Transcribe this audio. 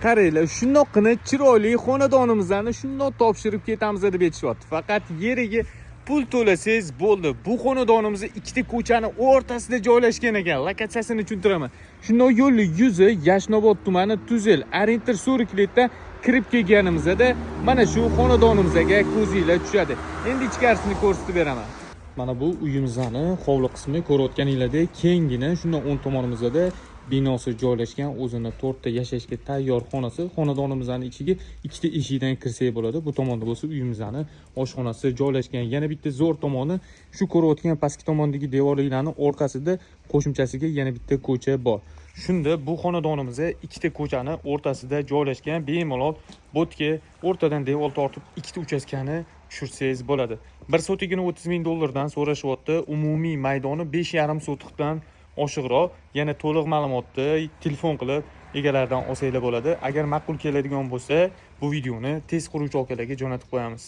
qaranglar, shundoqqina chiroyli xonadonimizni shundoq topshirib ketamiz deb aytishyapti. Faqat yeriga pul to'lasangiz bo'ldi. Bu xonadonimiz ikkita ko'chani o'rtasida joylashgan ekan. Lokatsiyasini tushuntiraman. Shundoq yo'lni yuzi Yashnobod tumani Tuzel Arentir 40 dan kirib kelganimizda mana shu xonadonimizga ko'zinglar tushadi. Endi ichkarisini ko'rsatib beraman. Mana bu uyimizning hovli qismini ko'rayotganinglardek kengina, shundoq o'ng tomonimizda binosi joylashgan, o'zini 4 ta yashashga tayyor xonasi. Xonadonimizning ichiga ikkita eshikdan kirsak bo'ladi. Bu tomonda bo'lsa uyimizning oshxonasi joylashgan. Yana bitta zo'r tomoni shu ko'rayotgan pastki tomondagi devorlarning orqasida qo'shimchasiga yana bitta ko'cha bor. Shunda bu xonadonimiz ikkita ko'chani o'rtasida joylashgan, bemalol bo'tga o'rtadan devor tortib ikkita uchastkani tushirsangiz bo'ladi. 1 sotigini 30 ming dollardan so'rashyapti. Umumiy maydoni 5,5 sotikdan oshiqroq. Yana to'liq ma'lumotni telefon qilib egalaridan olsanglar bo'ladi. Agar ma'qul keladigan bo'lsa, bu videoni tez quruvchi akalarga jo'natib qo'yamiz.